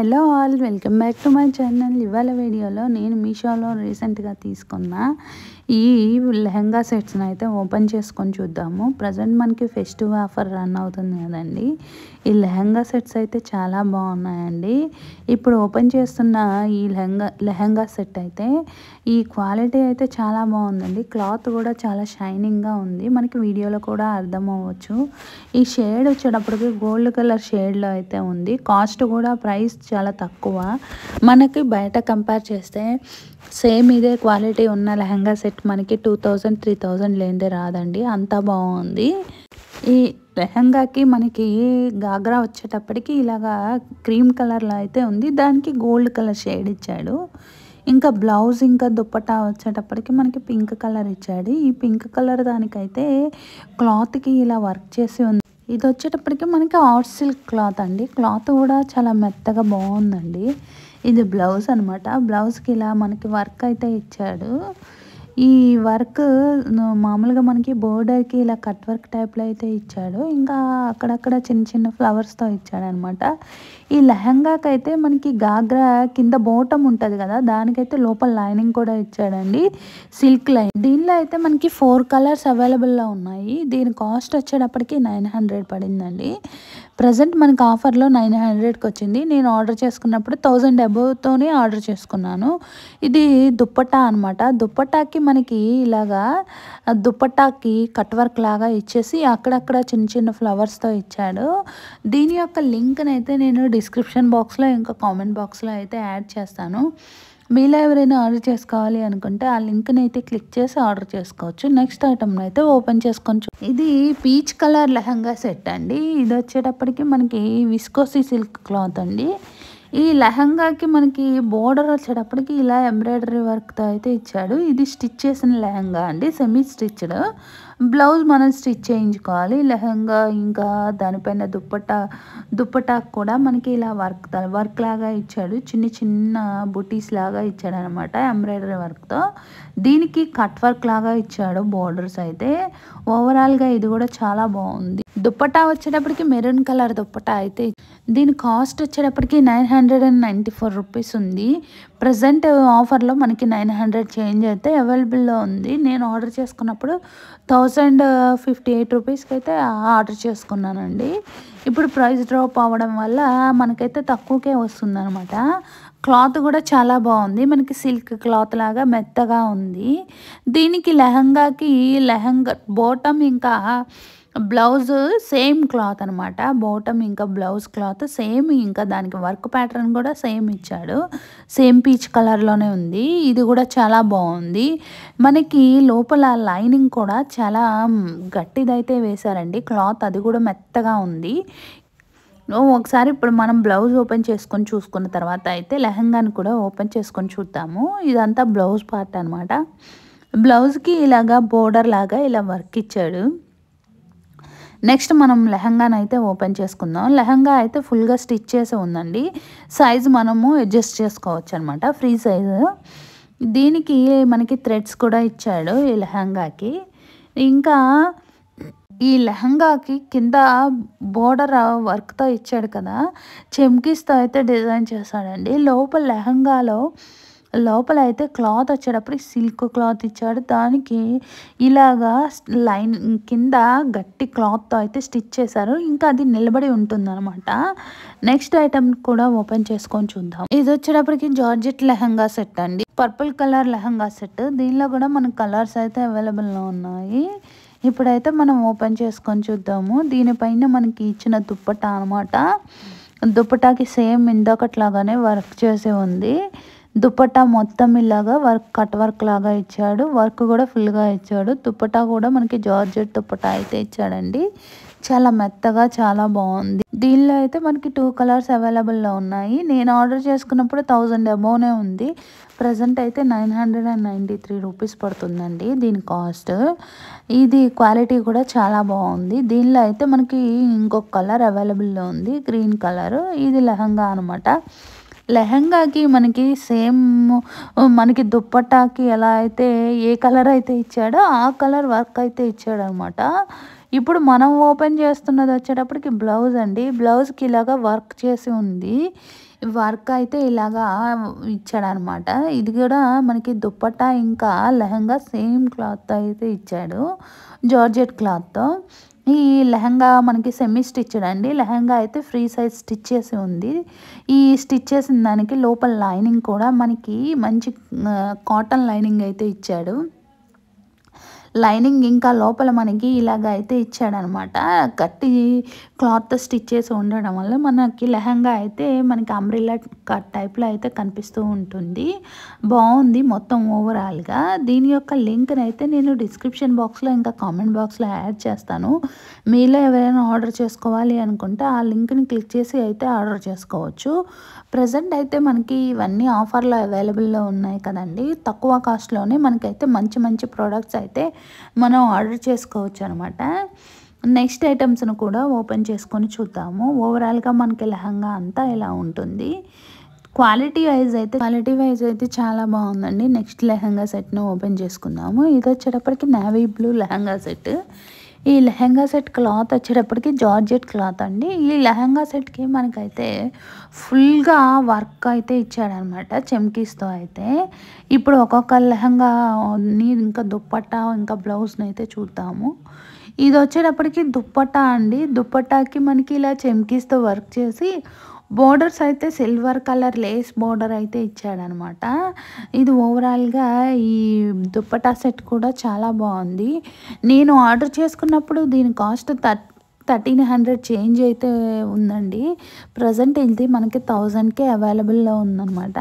Hello all, welcome back to my channel. ఇవాళ వీడియోలో నేను మీషోలో రీసెంట్గా తీసుకున్న ఈ లెహంగా సెట్స్ని అయితే ఓపెన్ చేసుకొని చూద్దాము. ప్రజెంట్ మనకి ఫెస్టివ్ ఆఫర్ రన్ అవుతుంది కదండి. ఈ లెహంగా సెట్స్ అయితే చాలా బాగున్నాయండి. ఇప్పుడు ఓపెన్ చేస్తున్న ఈ లెహంగా సెట్ అయితే ఈ క్వాలిటీ అయితే చాలా బాగుందండి. క్లాత్ కూడా చాలా షైనింగ్గా ఉంది, మనకి వీడియోలో కూడా అర్థం అవ్వచ్చు. ఈ షేడ్ వచ్చేటప్పటికి గోల్డ్ కలర్ షేడ్లో అయితే ఉంది. కాస్ట్ కూడా ప్రైస్ చాలా తక్కువ, మనకి బయట కంపేర్ చేస్తే సేమ్ ఇదే క్వాలిటీ ఉన్న లెహంగా సెట్ మనకి 2000-3000 లేనిదే రాదండి, అంతా బాగుంది. ఈ లెహంగాకి మనకి గాగ్రా వచ్చేటప్పటికి ఇలాగా క్రీమ్ కలర్లో అయితే ఉంది, దానికి గోల్డ్ కలర్ షేడ్ ఇచ్చాడు. ఇంకా బ్లౌజ్ ఇంకా దుప్పటా వచ్చేటప్పటికి మనకి పింక్ కలర్ ఇచ్చాడు. ఈ పింక్ కలర్ దానికైతే క్లాత్కి ఇలా వర్క్ చేసి ఉంది. ఇది వచ్చేటప్పటికి మనకి ఆర్ట్ సిల్క్ క్లాత్ అండి. క్లాత్ కూడా చాలా మెత్తగా బాగుందండి. ఇది బ్లౌజ్ అనమాట. బ్లౌజ్కి ఇలా మనకి వర్క్ అయితే ఇచ్చాడు. ఈ వర్క్ మామూలుగా మనకి బోర్డర్కి ఇలా కట్ వర్క్ టైప్లో అయితే ఇచ్చాడు. ఇంకా అక్కడక్కడ చిన్న చిన్న ఫ్లవర్స్తో ఇచ్చాడు అనమాట. ఈ లెహంగాకి అయితే మనకి గాగ్రా కింద బోటం ఉంటుంది కదా, దానికైతే లోపల లైనింగ్ కూడా ఇచ్చాడండి, సిల్క్ లైన్. దీనిలో అయితే మనకి 4 కలర్స్ అవైలబుల్లో ఉన్నాయి. దీని కాస్ట్ వచ్చేటప్పటికి 900 పడిందండి. ప్రజెంట్ మనకి ఆఫర్లో 900కి వచ్చింది. నేను ఆర్డర్ చేసుకున్నప్పుడు 1000 అబోవ్తోనే ఆర్డర్ చేసుకున్నాను. ఇది దుప్పట్టా అనమాట. దుప్పట్టాకి మనకి ఇలాగా దుప్పట్టాకి కట్ వర్క్ లాగా ఇచ్చేసి అక్కడక్కడ చిన్న చిన్న ఫ్లవర్స్తో ఇచ్చాడు. దీని యొక్క లింక్ని అయితే నేను డిస్క్రిప్షన్ బాక్స్లో ఇంకా కామెంట్ బాక్స్లో అయితే యాడ్ చేస్తాను. మీలో ఎవరైనా ఆర్డర్ చేసుకోవాలి అనుకుంటే ఆ లింక్ని అయితే క్లిక్ చేసి ఆర్డర్ చేసుకోవచ్చు. నెక్స్ట్ ఐటమ్ని అయితే ఓపెన్ చేసుకొని ఇది పీచ్ కలర్ లెహంగా సెట్ అండి. ఇది వచ్చేటప్పటికి మనకి విస్కోసి సిల్క్ క్లాత్ అండి. ఈ లెహంగాకి మనకి బోర్డర్ వచ్చేటప్పటికి ఇలా ఎంబ్రాయిడరీ వర్క్తో అయితే ఇచ్చాడు. ఇది స్టిచ్ చేసిన లెహంగా అండి, సెమీ స్టిచ్డ్. బ్లౌజ్ మనం స్టిచ్ చేయించుకోవాలి. లెహంగా ఇంకా దానిపైన దుప్పటాకు కూడా మనకి ఇలా వర్క్ లాగా ఇచ్చాడు. చిన్న చిన్న బుటీస్ లాగా ఇచ్చాడు అనమాట ఎంబ్రాయిడరీ వర్క్తో. దీనికి కట్ వర్క్ లాగా ఇచ్చాడు బోర్డర్స్ అయితే. ఓవరాల్గా ఇది కూడా చాలా బాగుంది. దుప్పటా వచ్చేటప్పటికి మెరూన్ కలర్ దుప్పటా అయితే. దీని కాస్ట్ వచ్చేటప్పటికి 994 రూపీస్ ఉంది. ప్రజెంట్ ఆఫర్లో మనకి 900 చేంజ్ అయితే అవైలబుల్లో ఉంది. నేను ఆర్డర్ చేసుకున్నప్పుడు 1058 రూపీస్కి అయితే ఆర్డర్ చేసుకున్నానండి. ఇప్పుడు ప్రైస్ డ్రాప్ అవ్వడం వల్ల మనకైతే తక్కువకే వస్తుంది అనమాట. క్లాత్ కూడా చాలా బాగుంది, మనకి సిల్క్ క్లాత్ లాగా మెత్తగా ఉంది. దీనికి లెహంగాకి బాటమ్ ఇంకా బ్లౌజ్ సేమ్ క్లాత్ అనమాట. బాటమ్ ఇంకా బ్లౌజ్ క్లాత్ సేమ్, ఇంకా దానికి వర్క్ ప్యాటర్న్ కూడా సేమ్ ఇచ్చాడు. సేమ్ పీచ్ కలర్లోనే ఉంది. ఇది కూడా చాలా బాగుంది. మనకి లోపల లైనింగ్ కూడా చాలా గట్టిదైతే వేశారండి క్లాత్, అది కూడా మెత్తగా ఉంది. ఒకసారి ఇప్పుడు మనం బ్లౌజ్ ఓపెన్ చేసుకొని చూసుకున్న తర్వాత అయితే లెహంగాని కూడా ఓపెన్ చేసుకొని చూద్దాము. ఇదంతా బ్లౌజ్ పార్ట్ అనమాట. బ్లౌజ్కి ఇలాగా బోర్డర్ లాగా ఇలా వర్క్ ఇచ్చాడు. నెక్స్ట్ మనం లెహంగాని అయితే ఓపెన్ చేసుకుందాం. లెహంగా అయితే ఫుల్గా స్టిచ్ చేసి ఉందండి. సైజు మనము అడ్జస్ట్ చేసుకోవచ్చు అనమాట, ఫ్రీ సైజు. దీనికి మనకి థ్రెడ్స్ కూడా ఇచ్చాడు ఈ లెహంగాకి. ఇంకా ఈ లెహంగాకి కింద బోర్డర్ వర్క్తో ఇచ్చాడు కదా, చెమ్కీస్తో అయితే డిజైన్ చేశాడండి. లోపల అయితే క్లాత్ వచ్చేటప్పుడు సిల్క్ క్లాత్ ఇచ్చాడు. దానికి ఇలాగా లైన్ కింద గట్టి క్లాత్తో అయితే స్టిచ్ చేశారు. ఇంకా అది నిలబడి ఉంటుందన్నమాట. నెక్స్ట్ ఐటమ్ కూడా ఓపెన్ చేసుకొని చూద్దాం. ఇది వచ్చేటప్పటికి జార్జెట్ లెహంగా సెట్ అండి, పర్పుల్ కలర్ లెహంగా సెట్. దీనిలో కూడా మనకు కలర్స్ అయితే అవైలబుల్లో ఉన్నాయి. ఇప్పుడైతే మనం ఓపెన్ చేసుకొని చూద్దాము. దీనిపైన మనకి ఇచ్చిన దుప్పటా అనమాట. దుప్పటాకి సేమ్ ఇందాకట్లాగానే వర్క్ చేసి ఉంది. దుప్పటా మొత్తం ఇలాగా కట్ వర్క్ లాగా ఇచ్చాడు. వర్క్ కూడా ఫుల్గా ఇచ్చాడు. దుప్పటా కూడా మనకి జార్జెట్ దుప్పటా అయితే ఇచ్చాడండి. చాలా మెత్తగా చాలా బాగుంది. దీనిలో అయితే మనకి 2 కలర్స్ అవైలబుల్లో ఉన్నాయి. నేను ఆర్డర్ చేసుకున్నప్పుడు 1000 అబోవ్నే ఉంది. ప్రజెంట్ అయితే 993 రూపీస్ పడుతుందండి దీని కాస్ట్. ఇది క్వాలిటీ కూడా చాలా బాగుంది. దీనిలో అయితే మనకి ఇంకొక కలర్ అవైలబుల్లో ఉంది, గ్రీన్ కలర్. ఇది లెహంగా అనమాట. లెహంగాకి మనకి సేమ్ మనకి దుప్పట్టాకి ఎలా అయితే ఏ కలర్ అయితే ఇచ్చాడో ఆ కలర్ వర్క్ అయితే ఇచ్చాడు అనమాట. ఇప్పుడు మనం ఓపెన్ చేస్తున్నది వచ్చేటప్పటికి బ్లౌజ్ అండి. బ్లౌజ్కి ఇలాగా వర్క్ చేసి ఉంది. వర్క్ అయితే ఇలాగా ఇచ్చాడనమాట. ఇది కూడా మనకి దుప్పట్టా ఇంకా లెహంగా సేమ్ క్లాత్ అయితే ఇచ్చాడు, జార్జెట్ క్లాత్తో. ఈ లెహంగా మనకి సెమీ స్టిచ్డ్ అండి. లెహంగా అయితే ఫ్రీ సైజ్ స్టిచ్ చేసి ఉంది. ఈ స్టిచ్ చేసిన దానికి లోపల లైనింగ్ కూడా మనకి మంచి కాటన్ లైనింగ్ అయితే ఇచ్చాడు. లైనింగ్ ఇంకా లోపల మనకి ఇలాగ అయితే ఇచ్చాడనమాట. గట్టి క్లాత్ స్టిచ్ చేసి ఉండడం వల్ల మనకి లెహంగా అయితే మనకి అంబ్రెల్లా కట్ టైప్లో అయితే కనిపిస్తూ ఉంటుంది. బాగుంది మొత్తం ఓవరాల్గా. దీని యొక్క లింక్ని అయితే నేను డిస్క్రిప్షన్ బాక్స్లో ఇంకా కామెంట్ బాక్స్లో యాడ్ చేస్తాను. మీలో ఎవరైనా ఆర్డర్ చేసుకోవాలి అనుకుంటే ఆ లింక్ని క్లిక్ చేసి అయితే ఆర్డర్ చేసుకోవచ్చు. ప్రజెంట్ అయితే మనకి ఇవన్నీ ఆఫర్లో అవైలబుల్లో ఉన్నాయి కదండి. తక్కువ కాస్ట్లోనే మనకైతే మంచి మంచి ప్రోడక్ట్స్ అయితే మనం ఆర్డర్ చేసుకోవచ్చు అనమాట. నెక్స్ట్ ఐటమ్స్ను కూడా ఓపెన్ చేసుకొని చూద్దాము. ఓవరాల్గా మనకి లెహంగా అంతా ఇలా ఉంటుంది. క్వాలిటీ వైజ్ అయితే చాలా బాగుందండి. నెక్స్ట్ లెహంగా సెట్ను ఓపెన్ చేసుకుందాము. ఇది వచ్చేటప్పటికి నేవీ బ్లూ లెహంగా సెట్. ఈ లెహంగా సెట్ క్లాత్ వచ్చేటప్పటికి జార్జెట్ క్లాత్ అండి. ఈ లెహంగా సెట్కి మనకైతే ఫుల్గా వర్క్ అయితే ఇచ్చాడనమాట చెమ్కీస్తో అయితే. ఇప్పుడు ఒక్కొక్క లెహంగాని ఇంకా దుప్పట్టా ఇంకా బ్లౌజ్ని అయితే చూద్దాము. ఇది వచ్చేటప్పటికి దుప్పట్టా అండి. దుప్పట్టాకి మనకి ఇలా చెమ్కీస్తో వర్క్ చేసి బోర్డర్స్ అయితే సిల్వర్ కలర్ లేస్ బోర్డర్ అయితే ఇచ్చాడనమాట. ఇది ఓవరాల్గా ఈ దుప్పటా సెట్ కూడా చాలా బాగుంది. నేను ఆర్డర్ చేసుకున్నప్పుడు దీని కాస్ట్ 1300 చేంజ్ అయితే ఉందండి. ప్రజెంట్ ఇది మనకి 1000కే అవైలబుల్లో ఉందన్నమాట.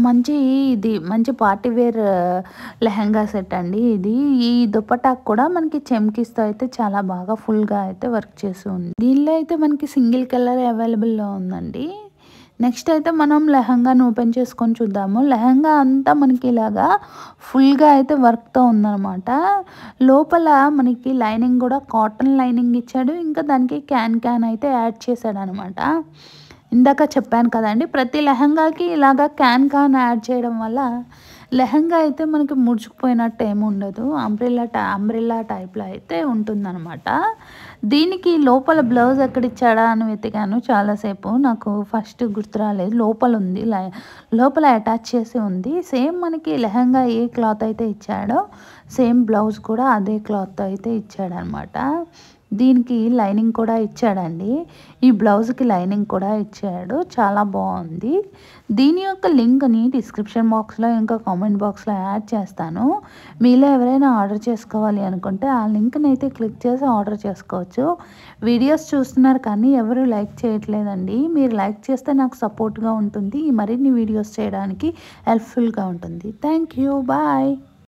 మంచి పార్టీ వేర్ లెహంగా సెట్ అండి ఇది. ఈ దుపట్టాకు కూడా మనకి చెమ్కీస్తో అయితే చాలా బాగా ఫుల్గా అయితే వర్క్ చేసి ఉంది. దీనిలో అయితే మనకి సింగిల్ కలర్ అవైలబుల్లో ఉందండి. నెక్స్ట్ అయితే మనం లెహంగాను ఓపెన్ చేసుకొని చూద్దాము. లెహంగా అంతా మనకి ఇలాగా ఫుల్గా అయితే వర్క్తో ఉందన్నమాట. లోపల మనకి లైనింగ్ కూడా కాటన్ లైనింగ్ ఇచ్చాడు. ఇంకా దానికి క్యాన్ అయితే యాడ్ చేశాడు అనమాట. ఇందాక చెప్పాను కదండి, ప్రతి లెహంగాకి ఇలాగా క్యాన్ యాడ్ చేయడం వల్ల లెహంగా అయితే మనకి ముడుచుకుపోయినట్టు ఏమి ఉండదు. అంబ్రెల్లా టైప్లో అయితే ఉంటుందన్నమాట. దీనికి లోపల బ్లౌజ్ ఎక్కడిచ్చాడా అని వెతికాను చాలాసేపు. నాకు ఫస్ట్ గుర్తు రాలేదు. లోపల ఉంది, లోపల అటాచ్ చేసి ఉంది. సేమ్ మనకి లెహంగా ఏ క్లాత్ అయితే ఇచ్చాడో సేమ్ బ్లౌజ్ కూడా అదే క్లాత్ అయితే ఇచ్చాడనమాట. దీనికి లైనింగ్ కూడా ఇచ్చాడండి. ఈ బ్లౌజ్కి లైనింగ్ కూడా ఇచ్చాడు. చాలా బాగుంది. దీని యొక్క లింక్ని డిస్క్రిప్షన్ బాక్స్లో ఇంకా కామెంట్ బాక్స్లో యాడ్ చేస్తాను. మీలో ఎవరైనా ఆర్డర్ చేసుకోవాలి అనుకుంటే ఆ లింక్ని అయితే క్లిక్ చేసి ఆర్డర్ చేసుకోవచ్చు. వీడియోస్ చూస్తున్నారు కానీ ఎవరు లైక్ చేయట్లేదండి. మీరు లైక్ చేస్తే నాకు సపోర్ట్గా ఉంటుంది. మరిన్ని వీడియోస్ చేయడానికి హెల్ప్ఫుల్గా ఉంటుంది. Thank you. బాయ్.